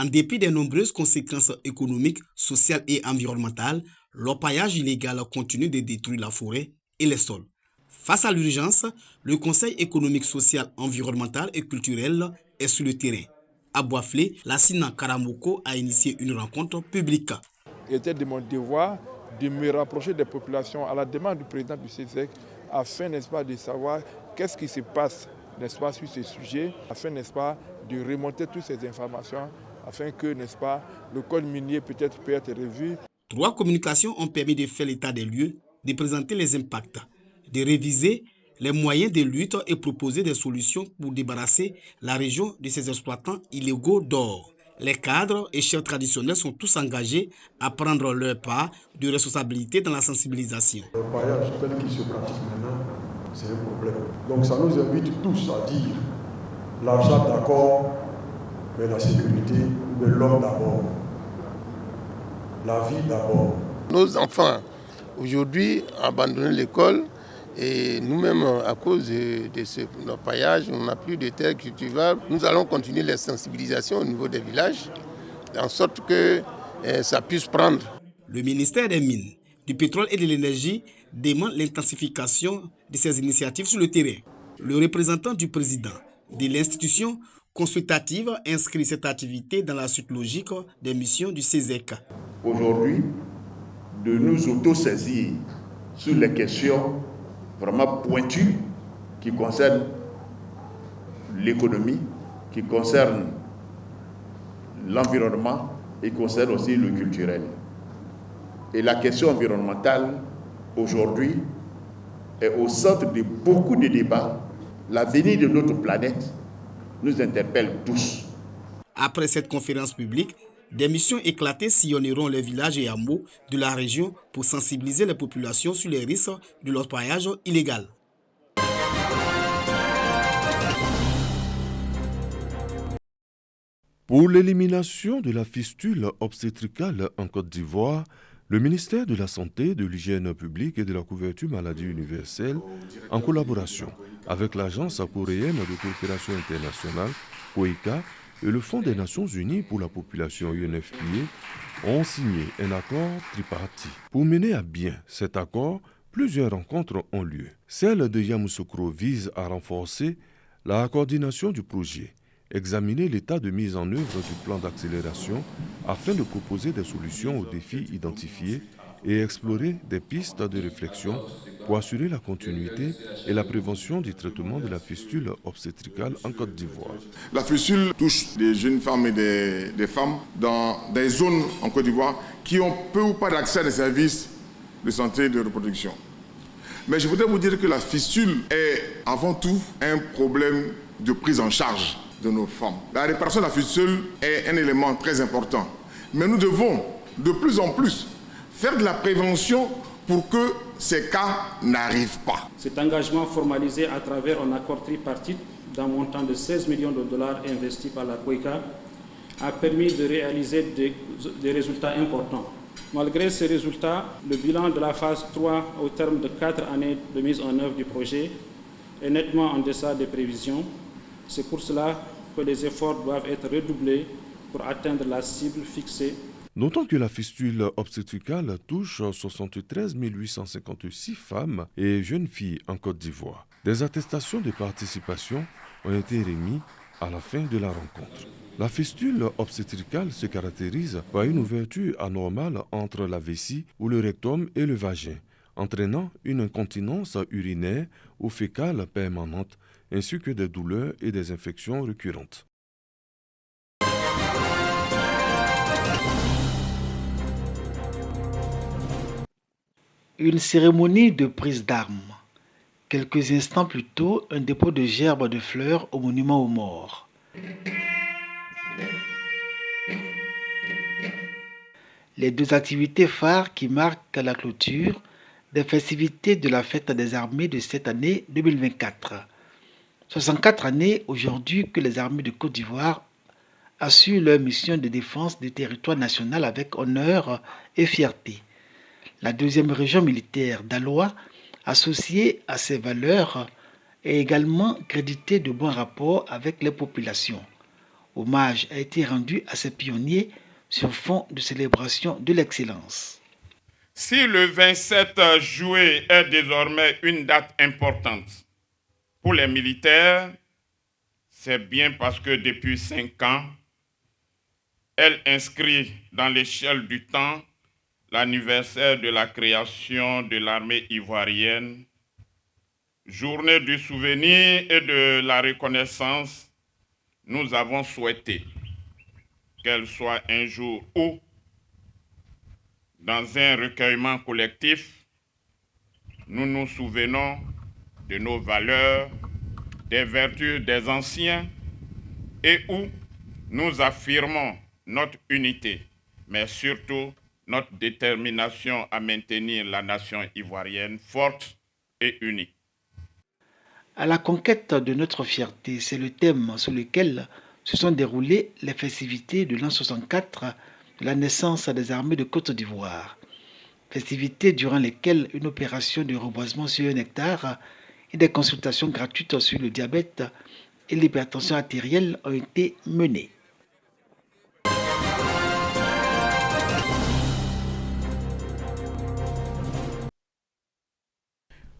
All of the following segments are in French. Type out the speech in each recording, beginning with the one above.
En dépit des nombreuses conséquences économiques, sociales et environnementales, l'orpaillage illégal continue de détruire la forêt et les sols. Face à l'urgence, le Conseil économique, social, environnemental et culturel est sur le terrain. À Boisflé, Lassina Karamoko a initié une rencontre publique. Il était de mon devoir de me rapprocher des populations à la demande du président du CESEC afin, n'est-ce pas, de savoir qu'est-ce qui se passe, n'est-ce pas, sur ces sujets, afin, n'est-ce pas, de remonter toutes ces informations, afin que, n'est-ce pas, le code minier peut être revu. 3 communications ont permis de faire l'état des lieux, de présenter les impacts, de réviser les moyens de lutte et proposer des solutions pour débarrasser la région de ces exploitants illégaux d'or. Les cadres et chefs traditionnels sont tous engagés à prendre leur part de responsabilité dans la sensibilisation. Le paillage tel qu'il se pratique maintenant, c'est un problème. Donc ça nous invite tous à dire l'argent d'accord, mais la sécurité, mais l'homme d'abord. La vie d'abord. Nos enfants, aujourd'hui, ont abandonné l'école et nous-mêmes, à cause de ce paillage, on n'a plus de terres cultivables. Nous allons continuer les sensibilisations au niveau des villages, en sorte que ça puisse prendre. Le ministère des Mines, du Pétrole et de l'Énergie demande l'intensification de ces initiatives sur le terrain. Le représentant du président de l'institution consultative inscrit cette activité dans la suite logique des missions du CESEC. Aujourd'hui, de nous auto-saisir sur les questions vraiment pointues qui concernent l'économie, qui concernent l'environnement et qui concernent aussi le culturel. Et la question environnementale, aujourd'hui, est au centre de beaucoup de débats. L'avenir de notre planète nous interpelle tous. Après cette conférence publique, des missions éclatées sillonneront les villages et hameaux de la région pour sensibiliser les populations sur les risques de l'orpaillage illégal. Pour l'élimination de la fistule obstétricale en Côte d'Ivoire, le ministère de la Santé, de l'Hygiène publique et de la couverture maladie universelle, en collaboration avec l'Agence coréenne de coopération internationale, COICA, et le Fonds des Nations Unies pour la population UNFPA, ont signé un accord tripartite. Pour mener à bien cet accord, plusieurs rencontres ont lieu. Celle de Yamoussoukro vise à renforcer la coordination du projet, examiner l'état de mise en œuvre du plan d'accélération afin de proposer des solutions aux défis identifiés et explorer des pistes de réflexion pour assurer la continuité et la prévention du traitement de la fistule obstétricale en Côte d'Ivoire. La fistule touche des jeunes femmes et des femmes dans des zones en Côte d'Ivoire qui ont peu ou pas d'accès à des services de santé et de reproduction. Mais je voudrais vous dire que la fistule est avant tout un problème de prise en charge de nos femmes. La réparation de la fistule est un élément très important. Mais nous devons de plus en plus faire de la prévention pour que ces cas n'arrivent pas. Cet engagement formalisé à travers un accord tripartite d'un montant de 16 millions de dollars investis par la COICA a permis de réaliser des résultats importants. Malgré ces résultats, le bilan de la phase 3 au terme de 4 années de mise en œuvre du projet est nettement en deçà des prévisions. C'est pour cela que les efforts doivent être redoublés pour atteindre la cible fixée. Notons que la fistule obstétricale touche 73 856 femmes et jeunes filles en Côte d'Ivoire. Des attestations de participation ont été remises à la fin de la rencontre. La fistule obstétricale se caractérise par une ouverture anormale entre la vessie ou le rectum et le vagin, entraînant une incontinence urinaire ou fécale permanente, ainsi que des douleurs et des infections récurrentes. Une cérémonie de prise d'armes. Quelques instants plus tôt, un dépôt de gerbes de fleurs au monument aux morts. Les deux activités phares qui marquent la clôture des festivités de la fête des armées de cette année 2024. 64 années aujourd'hui que les armées de Côte d'Ivoire assurent leur mission de défense du territoire national avec honneur et fierté. La deuxième région militaire d'Aloa, associée à ces valeurs, est également créditée de bons rapports avec les populations. Hommage a été rendu à ces pionniers sur fond de célébration de l'excellence. Si le 27 juillet est désormais une date importante pour les militaires, c'est bien parce que depuis 5 ans, elle inscrit dans l'échelle du temps l'anniversaire de la création de l'armée ivoirienne, journée du souvenir et de la reconnaissance. Nous avons souhaité qu'elle soit un jour où, dans un recueillement collectif, nous nous souvenons de nos valeurs, des vertus des anciens et où nous affirmons notre unité, mais surtout notre détermination à maintenir la nation ivoirienne forte et unie. À la conquête de notre fierté, c'est le thème sous lequel se sont déroulées les festivités de l'an 64 de la naissance des armées de Côte d'Ivoire. Festivités durant lesquelles une opération de reboisement sur 1 hectare et des consultations gratuites sur le diabète et l'hypertension artérielle ont été menées.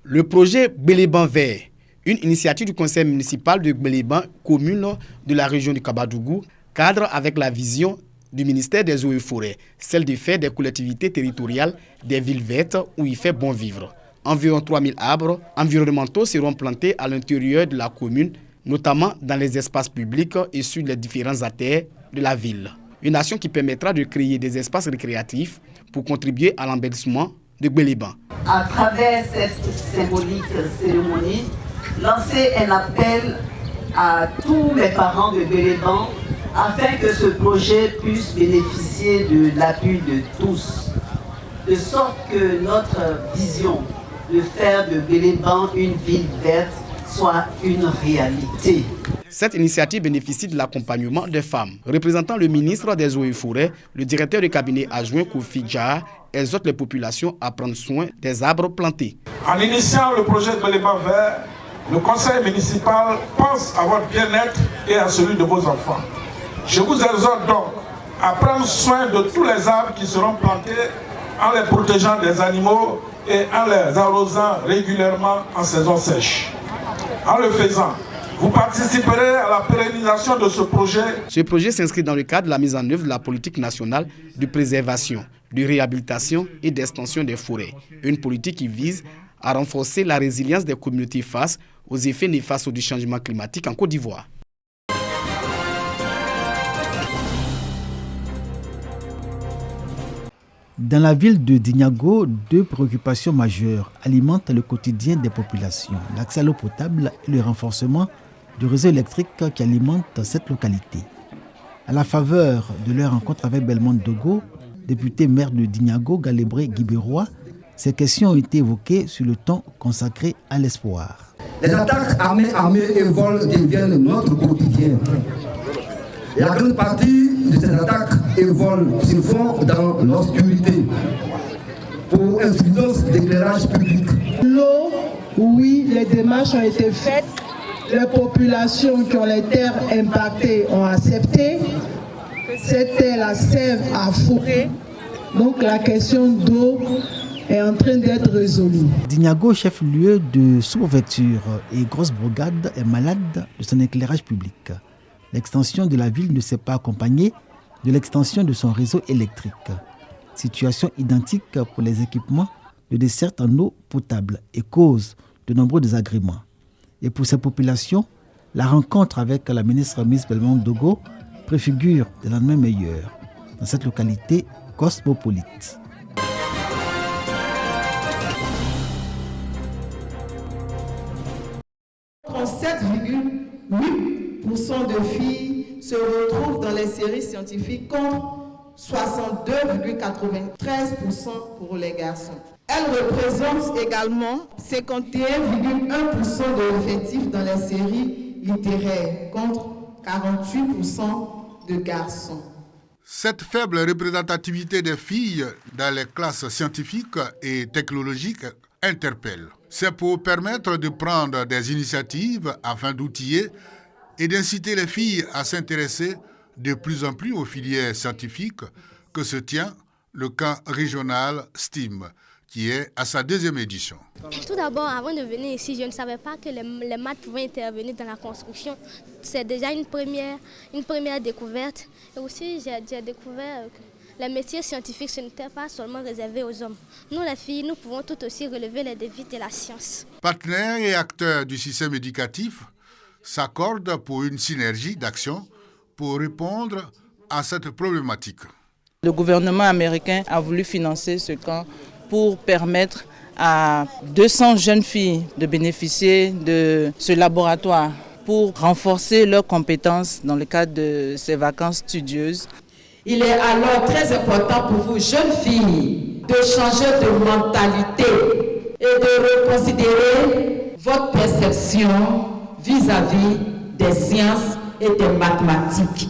Le projet Gbéléban Vert, une initiative du conseil municipal de Gbéléban, commune de la région du Kabadougou, cadre avec la vision du ministère des Eaux et Forêts, celle de faire des collectivités territoriales des villes vertes où il fait bon vivre. Environ 3000 arbres environnementaux seront plantés à l'intérieur de la commune, notamment dans les espaces publics et sur les différents artères de la ville. Une action qui permettra de créer des espaces récréatifs pour contribuer à l'embellissement de Gbéléban. À travers cette symbolique cérémonie, lancer un appel à tous les parents de Gbéléban afin que ce projet puisse bénéficier de l'appui de tous, de sorte que notre vision de faire de Gbéléban une ville verte soit une réalité. Cette initiative bénéficie de l'accompagnement des femmes. Représentant le ministre des Eaux et Forêts, le directeur de cabinet adjoint Kofi Dja exhorte les populations à prendre soin des arbres plantés. En initiant le projet de Gbéléban Vert, le conseil municipal pense à votre bien-être et à celui de vos enfants. Je vous exhorte donc à prendre soin de tous les arbres qui seront plantés en les protégeant des animaux et en les arrosant régulièrement en saison sèche. En le faisant, vous participerez à la pérennisation de ce projet. Ce projet s'inscrit dans le cadre de la mise en œuvre de la politique nationale de préservation, de réhabilitation et d'extension des forêts. Une politique qui vise à renforcer la résilience des communautés face aux effets néfastes du changement climatique en Côte d'Ivoire. Dans la ville de Dinyago, 2 préoccupations majeures alimentent le quotidien des populations, l'accès à l'eau potable et le renforcement du réseau électrique qui alimente cette localité. À la faveur de leur rencontre avec Belmondo Dogo, député maire de Dinyago, Galébré Guibérois, ces questions ont été évoquées sur le temps consacré à l'espoir. Les attaques armées et vols deviennent notre quotidien. La grande partie de ces attaques et vols se font dans l'obscurité pour insuffisance d'éclairage public. L'eau, oui, les démarches ont été faites. Les populations qui ont les terres impactées ont accepté. C'était la sève à fourrer. Donc la question d'eau est en train d'être résolue. Dinyago, chef-lieu de sous-préfecture et grosse brigade, est malade de son éclairage public. L'extension de la ville ne s'est pas accompagnée de l'extension de son réseau électrique. Situation identique pour les équipements de desserte en eau potable et cause de nombreux désagréments. Et pour ces populations, la rencontre avec la ministre Miss Belmondo Dogo préfigure des lendemains meilleurs dans cette localité cosmopolite. De filles se retrouvent dans les séries scientifiques contre 62,93% pour les garçons. Elles représentent également 51,1% de l'effectif dans les séries littéraires contre 48% de garçons. Cette faible représentativité des filles dans les classes scientifiques et technologiques interpelle. C'est pour permettre de prendre des initiatives afin d'outiller et d'inciter les filles à s'intéresser de plus en plus aux filières scientifiques que se tient le camp régional STEAM, qui est à sa 2e édition. Tout d'abord, avant de venir ici, je ne savais pas que les maths pouvaient intervenir dans la construction. C'est déjà une première découverte. Et aussi, j'ai découvert que les métiers scientifiques, ce n'était pas seulement réservé aux hommes. Nous, les filles, nous pouvons tout aussi relever les défis de la science. Partenaires et acteurs du système éducatif s'accordent pour une synergie d'action pour répondre à cette problématique. Le gouvernement américain a voulu financer ce camp pour permettre à 200 jeunes filles de bénéficier de ce laboratoire pour renforcer leurs compétences dans le cadre de ces vacances studieuses. Il est alors très important pour vous, jeunes filles, de changer de mentalité et de reconsidérer votre perception vis-à-vis des sciences et des mathématiques.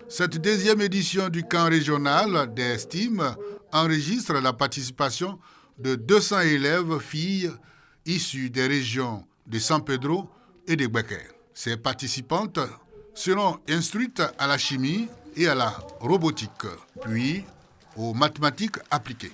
Cette 2e édition du camp régional des STEAM enregistre la participation de 200 élèves filles issues des régions de San Pedro et de Becker. Ces participantes seront instruites à la chimie et à la robotique, puis aux mathématiques appliquées.